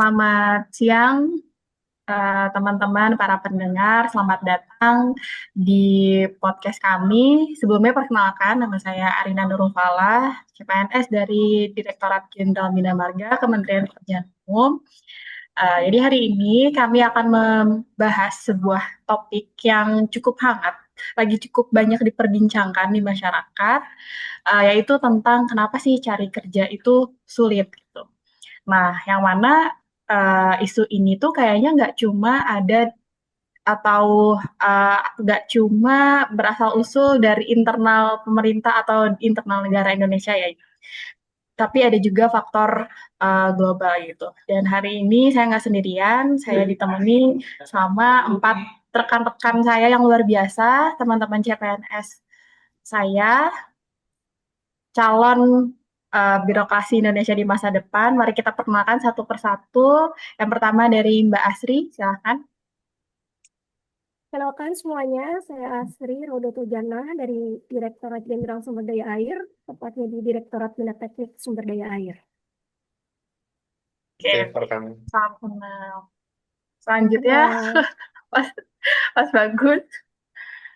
Selamat siang, teman-teman, para pendengar. Selamat datang di podcast kami. Sebelumnya perkenalkan, nama saya Arina Nurul Falah, CPNS dari Direktorat Jenderal Bina Marga, Kementerian Pekerjaan Umum. Jadi hari ini kami akan membahas sebuah topik yang cukup hangat, lagi cukup banyak diperbincangkan di masyarakat, yaitu tentang kenapa sih cari kerja itu sulit gitu. Nah, yang mana isu ini tuh kayaknya nggak cuma ada atau nggak cuma berasal-usul dari internal pemerintah atau internal negara Indonesia ya, tapi ada juga faktor global gitu. Dan hari ini saya nggak sendirian, saya ditemani sama 4 rekan-rekan saya yang luar biasa, teman-teman CPNS saya, calon birokrasi Indonesia di masa depan. Mari kita perkenalkan satu persatu. Yang pertama dari Mbak Asri, silakan. Kenalkan semuanya, saya Asri Rodoto Jana dari Direktorat Jenderal Sumber Daya Air, tepatnya di Direktorat Bina Teknik Sumber Daya Air. Oke, Oke, pertama. salam kenal. Selanjutnya, Kenal. Mas, Mas Bagus.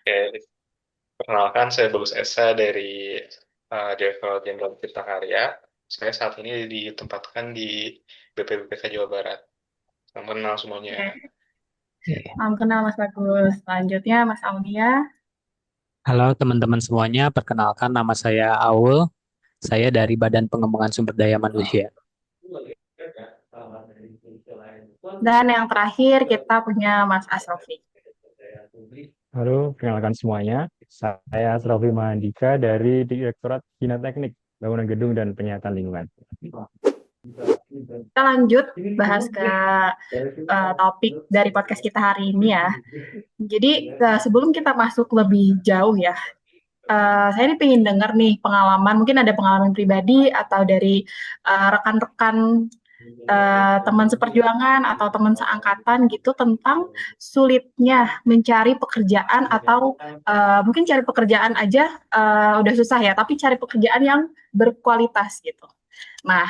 Oke, perkenalkan saya Bagus Esa dari Direktorat Jenderal Cipta Karya. Saya saat ini ditempatkan di BPBPK Jawa Barat. Salam kenal semuanya. Oke, salam kenal Mas Bagus. Selanjutnya, Mas Aulia. Halo teman-teman semuanya, perkenalkan nama saya Aul, saya dari Badan Pengembangan Sumber Daya Manusia. Dan yang terakhir kita punya Mas Asrofi. Halo, perkenalkan semuanya. Saya Asrofi Mahandika dari Direktorat Bina Teknik, Bangunan Gedung dan Penyihatan Lingkungan. Kita lanjut bahas ke topik dari podcast kita hari ini ya. Jadi sebelum kita masuk lebih jauh ya, saya ini pengen dengar nih pengalaman, mungkin ada pengalaman pribadi atau dari rekan-rekan teman seperjuangan atau teman seangkatan gitu tentang sulitnya mencari pekerjaan atau mungkin cari pekerjaan aja udah susah ya, tapi cari pekerjaan yang berkualitas gitu. Nah,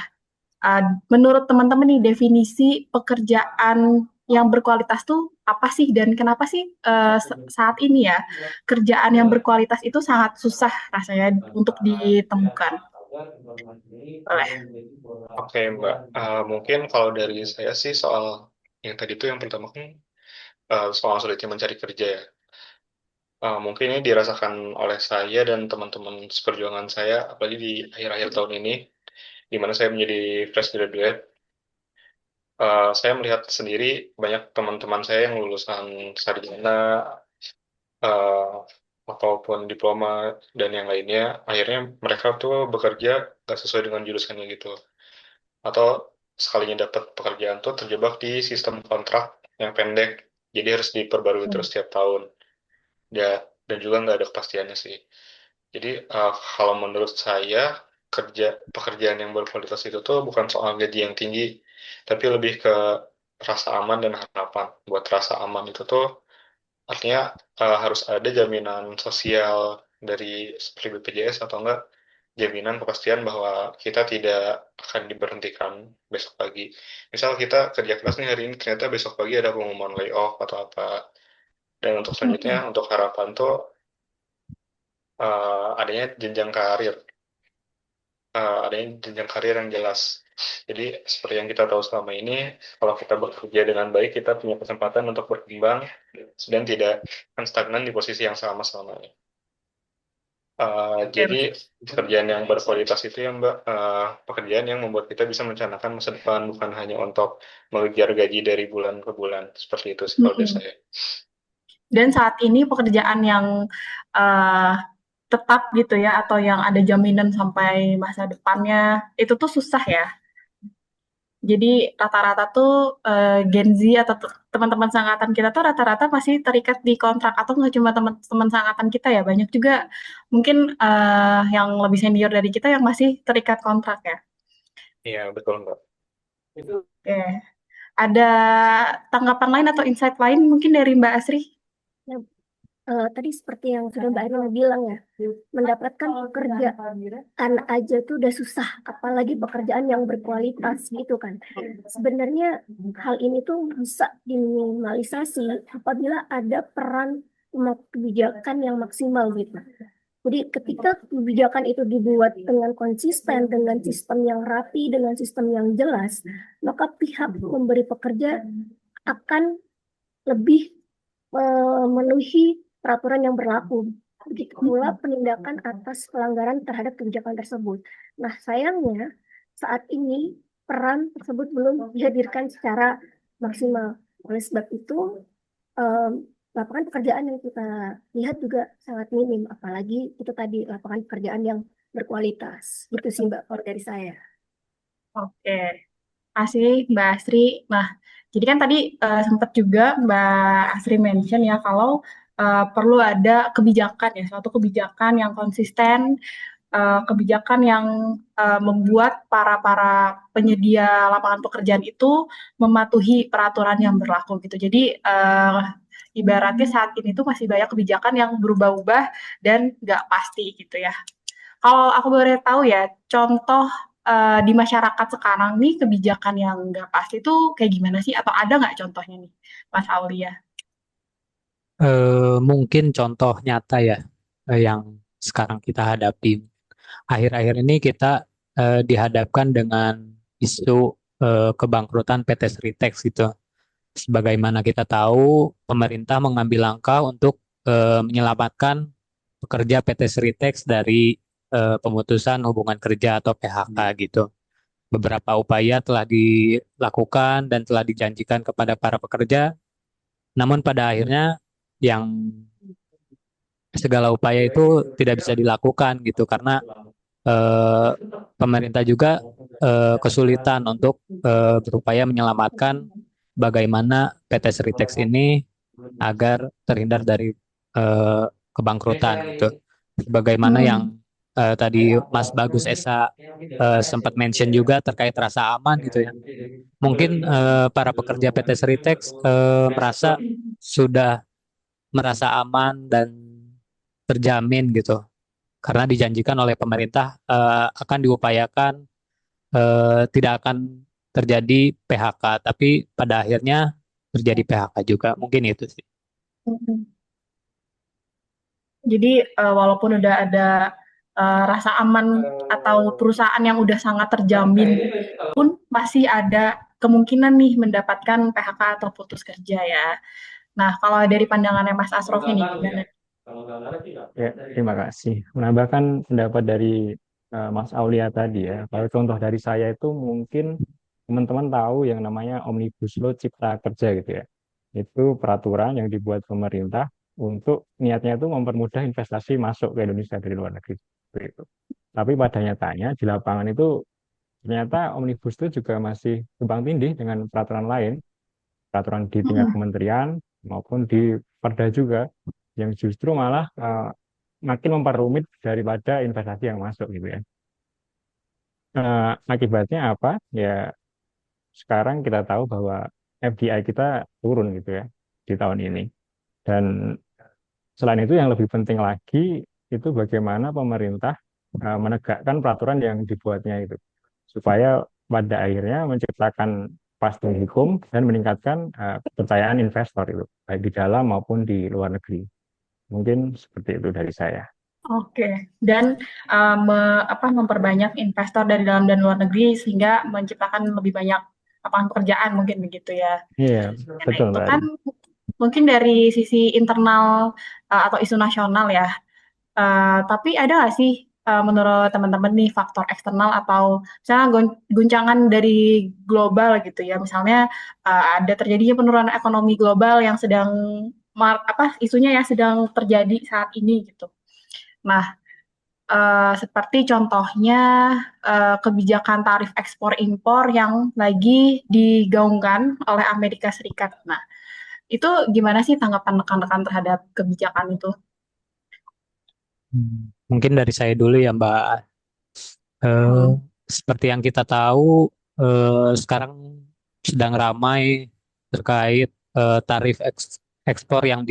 menurut teman-teman nih definisi pekerjaan yang berkualitas tuh apa sih dan kenapa sih saat ini ya kerjaan yang berkualitas itu sangat susah rasanya untuk ditemukan? Boleh. Oke, Mbak. Mungkin kalau dari saya sih soal yang tadi itu yang pertama kan soal sulitnya mencari kerja ya. Mungkin ini dirasakan oleh saya dan teman-teman seperjuangan saya, apalagi di akhir-akhir tahun ini, di mana saya menjadi fresh graduate. Saya melihat sendiri banyak teman-teman saya yang lulusan sarjana eh, ataupun diploma dan yang lainnya, akhirnya mereka tuh bekerja gak sesuai dengan jurusannya gitu. Atau sekalinya dapat pekerjaan tuh terjebak di sistem kontrak yang pendek, jadi harus diperbarui terus setiap tahun. Ya, dan juga nggak ada kepastiannya sih. Jadi kalau menurut saya pekerjaan yang berkualitas itu tuh bukan soal gaji yang tinggi, tapi lebih ke rasa aman dan harapan. Buat rasa aman itu tuh artinya harus ada jaminan sosial dari seperti BPJS atau enggak jaminan kepastian bahwa kita tidak akan diberhentikan besok pagi. Misal kita kerja keras nih hari ini ternyata besok pagi ada pengumuman layoff atau apa. Dan untuk selanjutnya untuk harapan tuh adanya jenjang karir, adanya jenjang karir yang jelas. Jadi seperti yang kita tahu selama ini, kalau kita bekerja dengan baik, kita punya kesempatan untuk berkembang dan tidak akan stagnan di posisi yang sama selamanya. Jadi pekerjaan yang berkualitas itu ya Mbak, pekerjaan yang membuat kita bisa merencanakan masa depan, bukan hanya untuk mengejar gaji dari bulan ke bulan. Seperti itu sih kalau dari saya. Dan saat ini pekerjaan yang uh, tetap gitu ya atau yang ada jaminan sampai masa depannya itu tuh susah ya. Jadi rata-rata tuh Gen Z atau teman-teman seangkatan kita tuh rata-rata masih terikat di kontrak atau nggak cuma teman-teman seangkatan kita ya, banyak juga mungkin yang lebih senior dari kita yang masih terikat kontrak ya. Iya, betul Mbak. Oke. Ada tanggapan lain atau insight lain mungkin dari Mbak Asri? Ya, Tadi seperti yang sudah Mbak Arina bilang ya, mendapatkan pekerjaan aja tuh udah susah, apalagi pekerjaan yang berkualitas gitu kan. Sebenarnya hal ini tuh bisa diminimalisasi apabila ada peran kebijakan yang maksimal gitu. Jadi ketika kebijakan itu dibuat dengan konsisten, dengan sistem yang rapi, dengan sistem yang jelas, maka pihak pemberi pekerja akan lebih memenuhi peraturan yang berlaku. Begitu pula penindakan atas pelanggaran terhadap kebijakan tersebut. Nah, sayangnya saat ini peran tersebut belum dihadirkan secara maksimal. Oleh sebab itu, em, lapangan pekerjaan yang kita lihat juga sangat minim, apalagi itu tadi lapangan pekerjaan yang berkualitas. Gitu sih Mbak, kalau dari saya. Oke, kasih Mbak Asri. Nah, jadi kan tadi sempat juga Mbak Asri mention ya kalau perlu ada kebijakan ya, suatu kebijakan yang konsisten, kebijakan yang membuat para para penyedia lapangan pekerjaan itu mematuhi peraturan yang berlaku gitu. Jadi ibaratnya saat ini tuh masih banyak kebijakan yang berubah-ubah dan nggak pasti gitu ya. Kalau aku boleh tahu ya, contoh di masyarakat sekarang nih kebijakan yang nggak pasti itu kayak gimana sih? Atau ada nggak contohnya nih, Mas Aulia? Mungkin contoh nyata ya yang sekarang kita hadapi. Akhir-akhir ini kita dihadapkan dengan isu kebangkrutan PT Sritex gitu. Sebagaimana kita tahu, pemerintah mengambil langkah untuk menyelamatkan pekerja PT Sritex dari pemutusan hubungan kerja atau PHK gitu. Beberapa upaya telah dilakukan dan telah dijanjikan kepada para pekerja, namun pada akhirnya yang segala upaya itu tidak bisa dilakukan gitu karena eh, pemerintah juga kesulitan untuk berupaya menyelamatkan bagaimana PT Sritex ini agar terhindar dari eh, kebangkrutan gitu. Bagaimana yang Hmm. tadi Mas Bagus Esa sempat mention juga terkait rasa aman gitu ya. Mungkin para pekerja PT Sritex merasa sudah merasa aman dan terjamin gitu karena dijanjikan oleh pemerintah akan diupayakan tidak akan terjadi PHK, tapi pada akhirnya terjadi PHK juga. Mungkin itu sih. Jadi walaupun udah ada rasa aman atau perusahaan yang udah sangat terjamin pun masih ada kemungkinan nih mendapatkan PHK atau putus kerja ya. Nah, kalau dari pandangannya Mas Asrof ini gimana? Ya, terima kasih. Menambahkan pendapat dari Mas Aulia tadi ya. Kalau contoh dari saya itu mungkin teman-teman tahu yang namanya Omnibus Law Cipta Kerja gitu ya. Itu peraturan yang dibuat pemerintah untuk niatnya itu mempermudah investasi masuk ke Indonesia dari luar negeri. Seperti itu. Tapi pada nyatanya di lapangan itu ternyata Omnibus itu juga masih tumpang tindih dengan peraturan lain, peraturan di tingkat Mm-mm. kementerian maupun di Perda juga yang justru malah makin memperumit daripada investasi yang masuk gitu ya. Akibatnya apa? Ya sekarang kita tahu bahwa FDI kita turun gitu ya di tahun ini. Dan selain itu yang lebih penting lagi itu bagaimana pemerintah menegakkan peraturan yang dibuatnya itu supaya pada akhirnya menciptakan payung hukum dan meningkatkan kepercayaan investor itu baik di dalam maupun di luar negeri. Mungkin seperti itu dari saya. Oke, dan memperbanyak investor dari dalam dan luar negeri sehingga menciptakan lebih banyak lapangan pekerjaan mungkin begitu ya. Iya, Nah, betul itu Mbak kan Arin. mungkin dari sisi internal atau isu nasional ya. Tapi ada nggak sih menurut teman-teman nih faktor eksternal atau misalnya guncangan dari global gitu ya. Misalnya ada terjadinya penurunan ekonomi global yang sedang isunya ya sedang terjadi saat ini gitu. Nah, seperti contohnya kebijakan tarif ekspor impor yang lagi digaungkan oleh Amerika Serikat. Nah, itu gimana sih tanggapan rekan-rekan terhadap kebijakan itu? Mungkin dari saya dulu ya, Mbak. Eh, Hmm. Seperti yang kita tahu, sekarang sedang ramai terkait tarif ekspor yang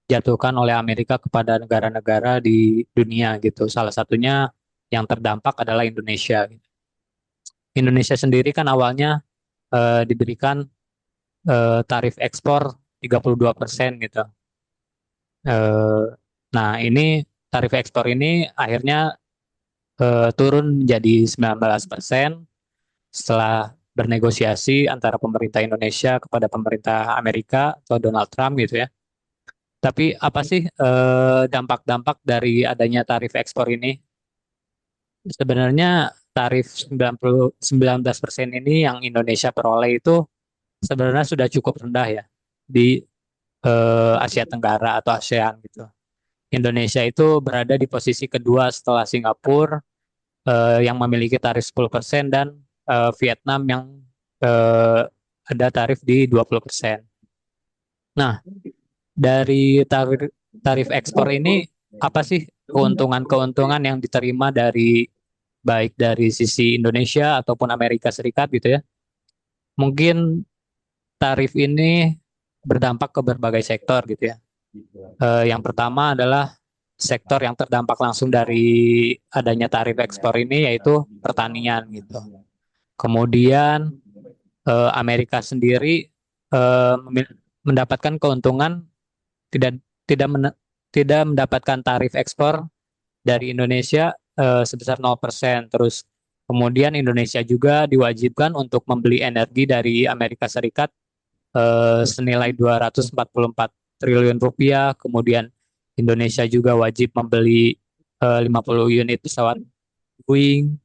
dijatuhkan oleh Amerika kepada negara-negara di dunia gitu. Salah satunya yang terdampak adalah Indonesia. Indonesia sendiri kan awalnya diberikan tarif ekspor 32% gitu. Eh, nah, ini tarif ekspor ini akhirnya turun menjadi 19% setelah bernegosiasi antara pemerintah Indonesia kepada pemerintah Amerika atau Donald Trump gitu ya. Tapi apa sih dampak-dampak dari adanya tarif ekspor ini? Sebenarnya tarif 19% ini yang Indonesia peroleh itu sebenarnya sudah cukup rendah ya di Asia Tenggara atau ASEAN gitu. Indonesia itu berada di posisi kedua setelah Singapura yang memiliki tarif 10% dan Vietnam yang eh, ada tarif di 20%. Nah, dari tarif ekspor ini apa sih keuntungan-keuntungan yang diterima dari baik dari sisi Indonesia ataupun Amerika Serikat gitu ya? Mungkin tarif ini berdampak ke berbagai sektor gitu ya. Yang pertama adalah sektor yang terdampak langsung dari adanya tarif ekspor ini yaitu pertanian gitu. Kemudian Amerika sendiri mendapatkan keuntungan tidak tidak tidak mendapatkan tarif ekspor dari Indonesia sebesar 0%. Terus kemudian Indonesia juga diwajibkan untuk membeli energi dari Amerika Serikat senilai 244 triliun rupiah. Kemudian Indonesia juga wajib membeli 50 unit pesawat Boeing,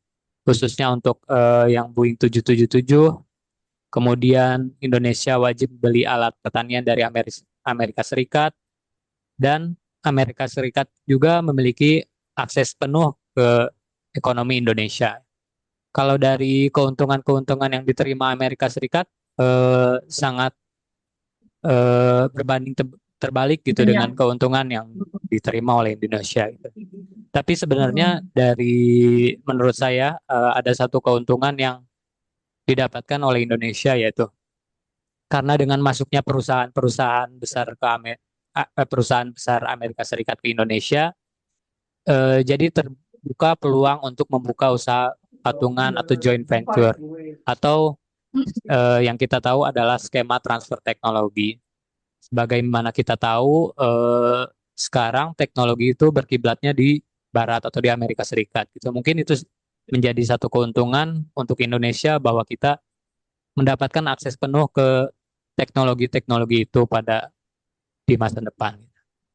khususnya untuk yang Boeing 777. Kemudian Indonesia wajib beli alat pertanian dari Amerika Serikat, dan Amerika Serikat juga memiliki akses penuh ke ekonomi Indonesia. Kalau dari keuntungan-keuntungan yang diterima Amerika Serikat, sangat berbanding terbalik gitu dengan Banyak. keuntungan yang diterima oleh Indonesia gitu. Tapi sebenarnya dari menurut saya ada satu keuntungan yang didapatkan oleh Indonesia, yaitu karena dengan masuknya perusahaan-perusahaan besar ke perusahaan besar Amerika Serikat ke Indonesia, jadi terbuka peluang untuk membuka usaha patungan atau joint venture atau yang kita tahu adalah skema transfer teknologi. Sebagaimana kita tahu, sekarang teknologi itu berkiblatnya di Barat atau di Amerika Serikat. Gitu. Mungkin itu menjadi satu keuntungan untuk Indonesia bahwa kita mendapatkan akses penuh ke teknologi-teknologi itu pada di masa depan.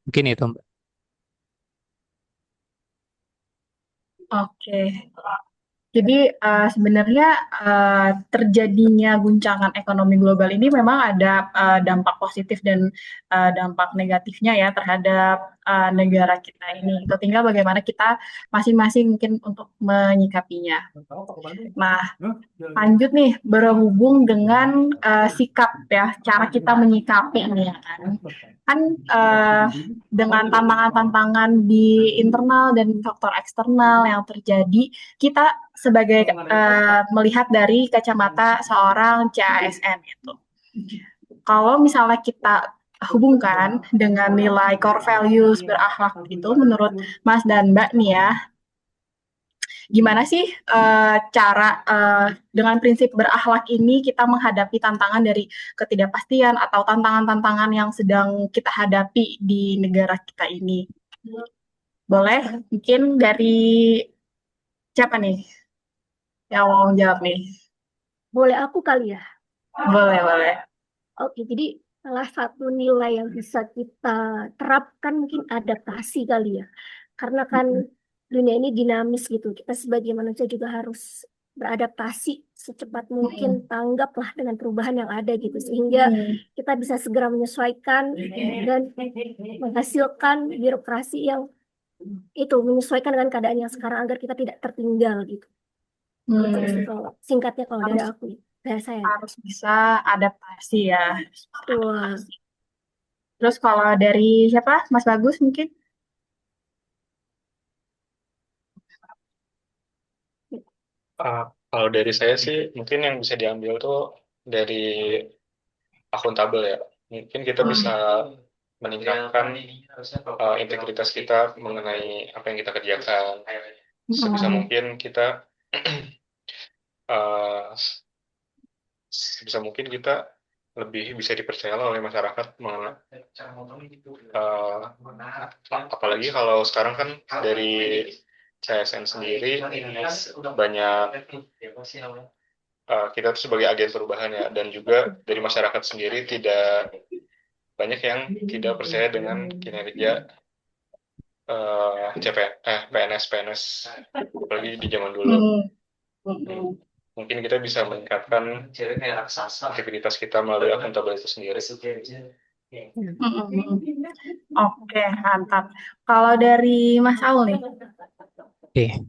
Mungkin itu, Mbak. Oke. Jadi sebenarnya terjadinya guncangan ekonomi global ini memang ada dampak positif dan dampak negatifnya ya terhadap negara kita ini. Itu tinggal bagaimana kita masing-masing mungkin untuk menyikapinya. Nah, lanjut nih berhubung dengan sikap ya, cara kita menyikapi ini ya kan. Kan dengan tantangan-tantangan di internal dan faktor eksternal yang terjadi, kita sebagai melihat dari kacamata seorang CASN itu. Kalau misalnya kita hubungkan dengan nilai core values berakhlak itu menurut Mas dan Mbak nih ya, gimana sih cara dengan prinsip berakhlak ini kita menghadapi tantangan dari ketidakpastian atau tantangan-tantangan yang sedang kita hadapi di negara kita ini? Boleh? Mungkin dari siapa nih yang mau jawab nih? Boleh aku kali ya? Boleh, boleh. Oke, jadi salah satu nilai yang bisa kita terapkan mungkin adaptasi kali ya. Karena kan dunia ini dinamis gitu. Kita sebagai manusia juga harus beradaptasi secepat mungkin, tanggaplah dengan perubahan yang ada gitu. Sehingga kita bisa segera menyesuaikan dan menghasilkan birokrasi yang itu menyesuaikan dengan keadaan yang sekarang agar kita tidak tertinggal gitu. Itu sih kalau singkatnya kalau dari Harus, aku, dari saya. harus bisa adaptasi ya. Betul. Terus kalau dari siapa? Mas Bagus mungkin? Kalau dari saya sih mungkin yang bisa diambil tuh dari akuntabel ya. Mungkin kita bisa meningkatkan integritas kita mengenai apa yang kita kerjakan. Sebisa mungkin kita uh, sebisa mungkin kita lebih bisa dipercaya oleh masyarakat mengenai apalagi kalau sekarang kan dari CSN sendiri banyak kita tuh sebagai agen perubahan ya, dan juga dari masyarakat sendiri tidak banyak yang tidak percaya dengan kinerja PNS apalagi di zaman dulu. Mungkin kita bisa meningkatkan aktivitas kita melalui akuntabilitas sendiri. Oke, mantap. Kalau dari Mas Aul nih, Oke,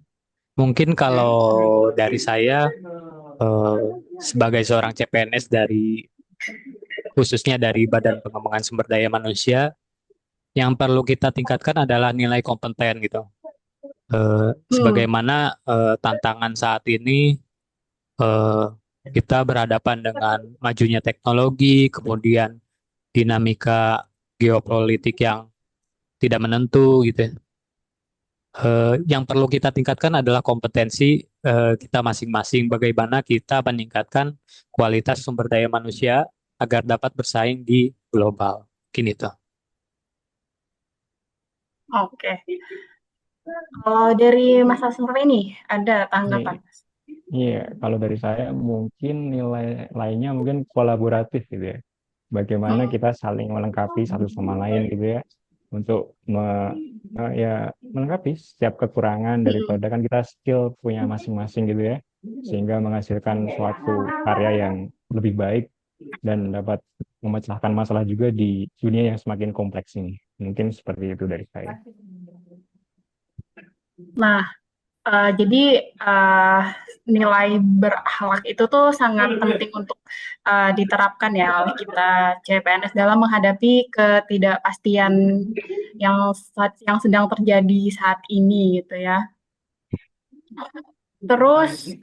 mungkin kalau dari saya sebagai seorang CPNS khususnya dari Badan Pengembangan Sumber Daya Manusia, yang perlu kita tingkatkan adalah nilai kompeten gitu. Sebagaimana tantangan saat ini eh, kita berhadapan dengan majunya teknologi, kemudian dinamika geopolitik yang tidak menentu gitu ya. Yang perlu kita tingkatkan adalah kompetensi kita masing-masing, bagaimana kita meningkatkan kualitas sumber daya manusia agar dapat bersaing di global. Mungkin itu. oke. Kalau dari Mas Asrul ini ada tanggapan? Iya, kalau dari saya mungkin nilai lainnya mungkin kolaboratif gitu ya. Bagaimana kita saling melengkapi satu sama lain gitu ya, untuk ya melengkapi setiap kekurangan daripada kan kita skill punya masing-masing gitu ya, sehingga menghasilkan suatu karya yang lebih baik dan dapat memecahkan masalah juga di dunia yang semakin kompleks ini. Mungkin seperti itu dari saya. Nah, jadi nilai berakhlak itu tuh sangat penting untuk diterapkan ya oleh kita CPNS dalam menghadapi ketidakpastian yang sedang terjadi saat ini gitu ya. Terus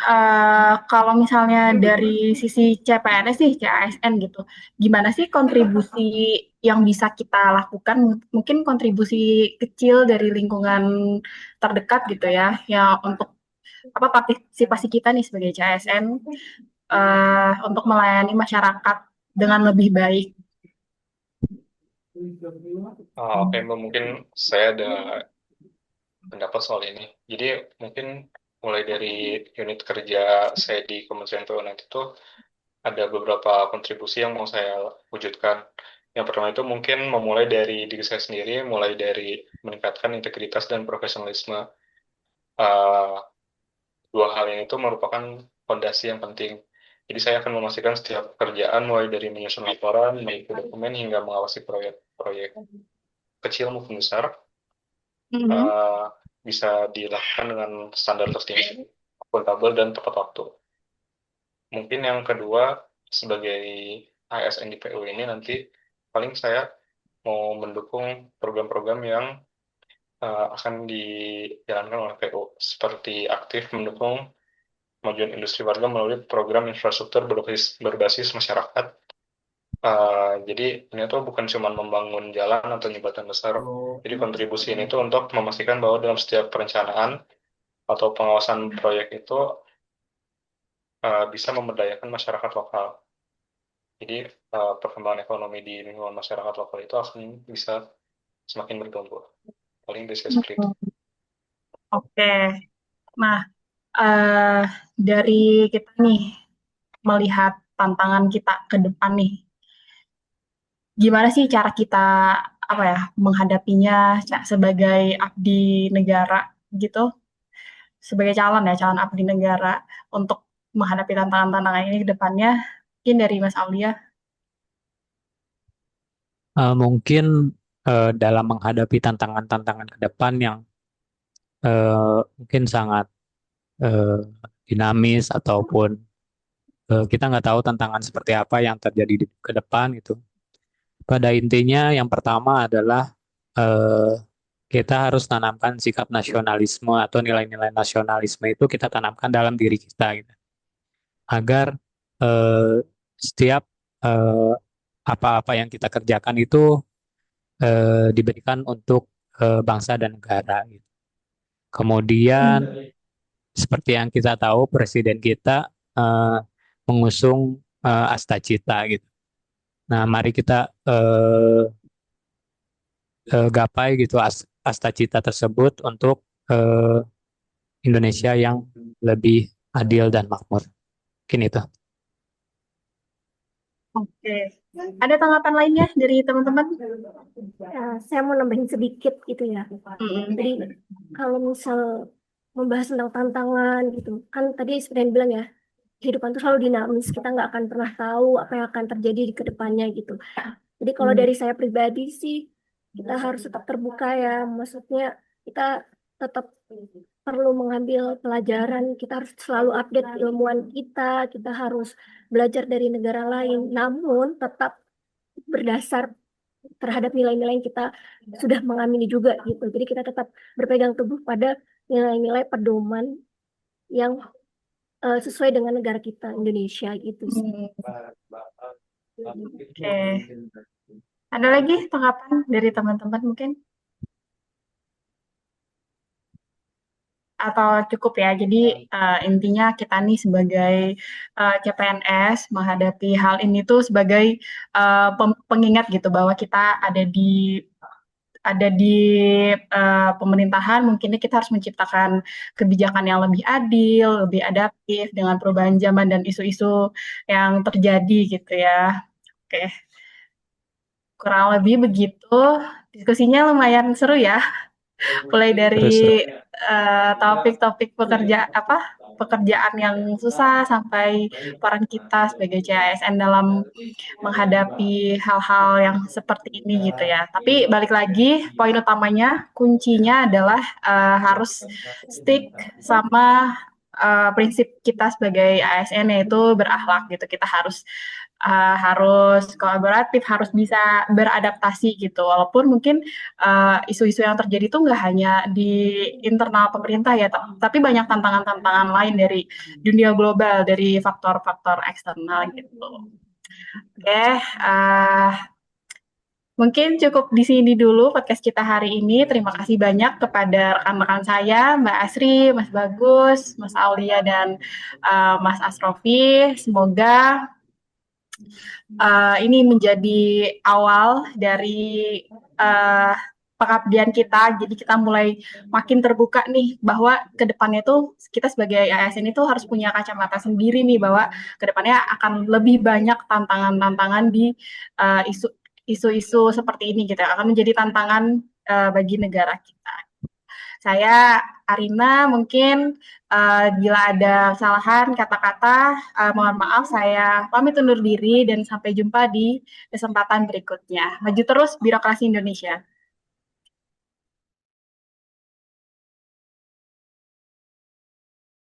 kalau misalnya dari sisi CPNS sih, CASN gitu, gimana sih kontribusi yang bisa kita lakukan? Mungkin kontribusi kecil dari lingkungan terdekat gitu ya, yang untuk apa partisipasi kita nih sebagai CASN untuk melayani masyarakat dengan lebih baik. Oke, Mbak, mungkin saya ada pendapat soal ini. Jadi mungkin mulai dari unit kerja saya di Kementerian PUN itu ada beberapa kontribusi yang mau saya wujudkan. Yang pertama itu mungkin memulai dari diri saya sendiri, mulai dari meningkatkan integritas dan profesionalisme. Uh, Dua hal ini itu merupakan fondasi yang penting. Jadi saya akan memastikan setiap pekerjaan mulai dari menyusun laporan, mengikuti dokumen, hingga mengawasi proyek-proyek kecil maupun besar bisa dilakukan dengan standar tertinggi, akuntabel, dan tepat waktu. Mungkin yang kedua, sebagai ASN di PU ini nanti paling saya mau mendukung program-program yang akan dijalankan oleh PU, seperti aktif mendukung kemajuan industri warga melalui program infrastruktur berbasis masyarakat. Jadi ini tuh bukan cuma membangun jalan atau jembatan besar. Jadi kontribusi ini tuh untuk memastikan bahwa dalam setiap perencanaan atau pengawasan proyek itu bisa memberdayakan masyarakat lokal. Jadi perkembangan ekonomi di lingkungan masyarakat lokal itu akan bisa semakin bertumbuh. Paling bisa seperti itu. Oke, nah dari kita nih melihat tantangan kita ke depan nih, gimana sih cara kita apa ya menghadapinya sebagai abdi negara gitu, sebagai calon abdi negara untuk menghadapi tantangan-tantangan ini ke depannya, mungkin dari Mas Aulia. Mungkin dalam menghadapi tantangan-tantangan ke depan yang mungkin sangat eh, dinamis ataupun kita nggak tahu tantangan seperti apa yang terjadi ke depan itu. Pada intinya yang pertama adalah eh, kita harus tanamkan sikap nasionalisme atau nilai-nilai nasionalisme itu kita tanamkan dalam diri kita gitu. Agar setiap eh, apa-apa yang kita kerjakan itu diberikan untuk bangsa dan negara gitu. Kemudian seperti yang kita tahu presiden kita mengusung Astacita gitu. Nah, mari kita gapai gitu Astacita tersebut untuk Indonesia yang lebih adil dan makmur. Mungkin itu. Oke. Ada tanggapan lainnya dari teman-teman? Saya mau nambahin sedikit gitu ya. Mm-mm. Jadi kalau misal membahas tentang tantangan gitu, kan tadi seperti yang bilang ya, kehidupan itu selalu dinamis. Kita nggak akan pernah tahu apa yang akan terjadi di kedepannya gitu. Jadi kalau dari saya pribadi sih, kita harus tetap terbuka ya. Maksudnya kita tetap perlu mengambil pelajaran. Kita harus selalu update ilmuwan kita. Kita harus belajar dari negara lain. Namun tetap berdasar terhadap nilai-nilai yang kita sudah mengamini juga gitu. Jadi kita tetap berpegang teguh pada nilai-nilai pedoman yang sesuai dengan negara kita Indonesia gitu sih. Oke. Ada lagi tanggapan dari teman-teman mungkin? Atau cukup ya? Jadi intinya kita nih sebagai CPNS menghadapi hal ini tuh sebagai pengingat gitu bahwa kita ada di pemerintahan, mungkin kita harus menciptakan kebijakan yang lebih adil, lebih adaptif dengan perubahan zaman dan isu-isu yang terjadi gitu ya. Oke, kurang lebih begitu. Diskusinya lumayan seru ya. Mulai dari topik-topik pekerjaan yang susah sampai peran kita sebagai CASN dalam menghadapi hal-hal yang seperti ini gitu ya. Tapi balik lagi, poin utamanya, kuncinya adalah harus stick sama prinsip kita sebagai ASN, yaitu berakhlak gitu. Kita harus kolaboratif, harus bisa beradaptasi gitu. Walaupun mungkin isu-isu yang terjadi itu nggak hanya di internal pemerintah ya, tapi banyak tantangan-tantangan lain dari dunia global, dari faktor-faktor eksternal gitu. Oke, mungkin cukup di sini dulu podcast kita hari ini. Terima kasih banyak kepada rekan-rekan saya, Mbak Asri, Mas Bagus, Mas Aulia, dan Mas Asrofi. Semoga ini menjadi awal dari pengabdian kita. Jadi kita mulai makin terbuka nih bahwa kedepannya tuh kita sebagai ASN itu harus punya kacamata sendiri nih bahwa kedepannya akan lebih banyak tantangan-tantangan di isu-isu seperti ini gitu. Akan menjadi tantangan bagi negara kita. Saya Arina, mungkin bila ada kesalahan kata-kata, mohon maaf, saya pamit undur diri dan sampai jumpa di kesempatan berikutnya. Maju terus birokrasi Indonesia.